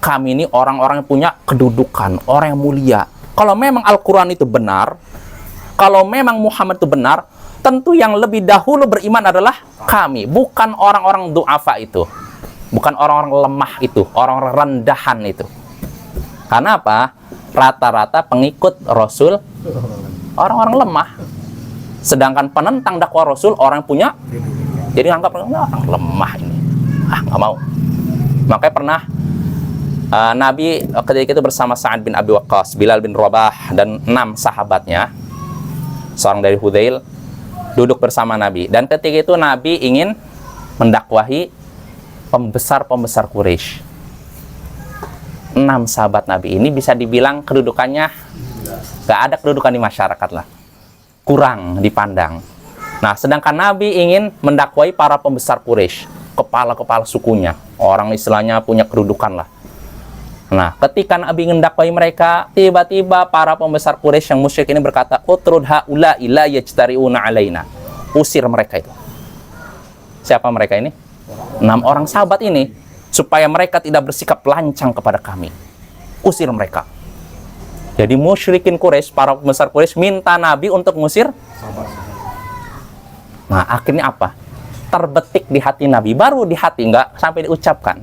kami ini orang-orang yang punya kedudukan, orang yang mulia. Kalau memang Al-Quran itu benar, kalau memang Muhammad itu benar, tentu yang lebih dahulu beriman adalah kami, bukan orang-orang du'afa itu, bukan orang-orang lemah itu, orang-orang rendahan itu. Karena apa? Rata-rata pengikut Rasul orang-orang lemah, sedangkan penentang dakwah Rasul orang yang punya, jadi anggap orang lemah ini, nggak mau. Makanya pernah Nabi ketika itu bersama Sa'ad bin Abi Waqqas, Bilal bin Rabah, dan 6 sahabatnya, seorang dari Hudzail, duduk bersama Nabi. Dan ketika itu Nabi ingin mendakwahi pembesar-pembesar Quraisy. 6 sahabat Nabi ini bisa dibilang kedudukannya gak ada kedudukan di masyarakat lah, kurang dipandang. Nah, sedangkan Nabi ingin mendakwahi para pembesar Quraisy, kepala-kepala sukunya, orang istilahnya punya kedudukan lah. Nah, ketika Nabi ingin mendakwahi mereka, tiba-tiba para pembesar Quraisy yang musyrik ini berkata, utrud haula ila yajtari'una alaina. Usir mereka itu. Siapa mereka ini? 6 orang sahabat ini, supaya mereka tidak bersikap lancang kepada kami. Usir mereka. Jadi musyrikin Quraisy, para pembesar Quraisy minta Nabi untuk mengusir. Nah, akhirnya apa? Terbetik di hati Nabi, baru di hati, nggak sampai diucapkan.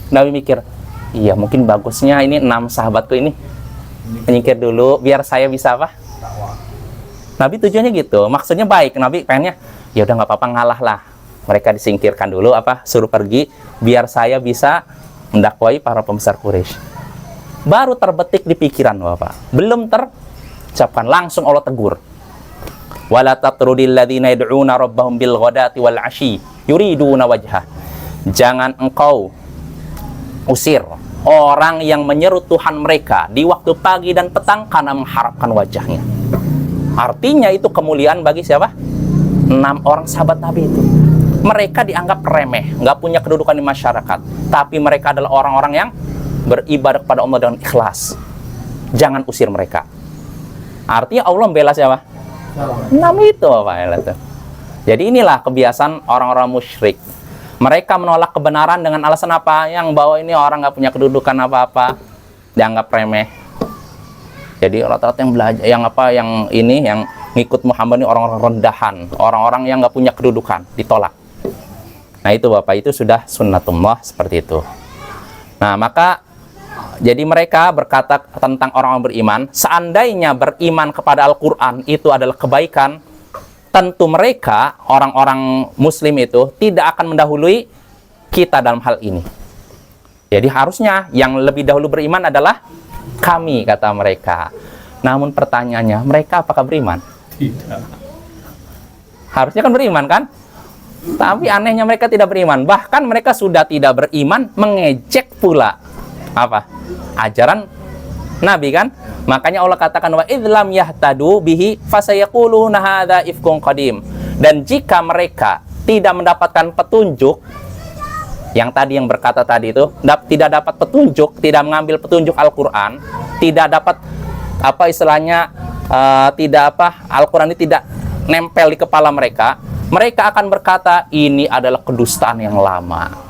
Nabi mikir, iya mungkin bagusnya ini 6 sahabatku ini menyingkir dulu, biar saya bisa apa? Nabi tujuannya gitu, maksudnya baik. Nabi pengennya, ya udah nggak apa-apa, ngalah lah. Mereka disingkirkan dulu, suruh pergi, biar saya bisa mendakwahi para pembesar Quraisy. Baru terbetik di pikiran Bapak, belum terucapkan, langsung Allah tegur. Wala tatrudil ladzina yad'una rabbahum bil ghadati wal 'ashyi yuriduna wajhah. Jangan engkau usir orang yang menyeru Tuhan mereka di waktu pagi dan petang karena mengharapkan wajahnya. Artinya itu kemuliaan bagi siapa? 6 orang sahabat Nabi itu. Mereka dianggap remeh, nggak punya kedudukan di masyarakat, tapi mereka adalah orang-orang yang beribadah kepada Allah dengan ikhlas. Jangan usir mereka. Artinya Allah membela siapa? 6 itu Bapak. Jadi inilah kebiasaan orang-orang musyrik. Mereka menolak kebenaran dengan alasan apa? Yang bahwa ini orang nggak punya kedudukan apa-apa, dianggap remeh. Jadi rata-rata yang belajar, yang ngikut Muhammad ini orang-orang rendahan, orang-orang yang nggak punya kedudukan, ditolak. Nah itu Bapak, itu sudah sunnatullah seperti itu. Nah maka jadi mereka berkata tentang orang-orang beriman, seandainya beriman kepada Al-Quran itu adalah kebaikan, tentu mereka, orang-orang muslim itu, tidak akan mendahului kita dalam hal ini. Jadi harusnya yang lebih dahulu beriman adalah kami, kata mereka. Namun pertanyaannya, mereka apakah beriman? Tidak. Harusnya kan beriman kan? Tapi anehnya mereka tidak beriman. Bahkan mereka sudah tidak beriman, mengejek pula apa? Ajaran Nabi kan? Makanya Allah katakan wa idlam yahtadu bihi fasayaquluna hadza ifkun qadim. Dan jika mereka tidak mendapatkan petunjuk, yang tadi yang berkata tadi itu tidak dapat petunjuk, tidak mengambil petunjuk Al-Qur'an, tidak dapat apa istilahnya Al-Qur'an ini tidak nempel di kepala mereka, mereka akan berkata ini adalah kedustaan yang lama.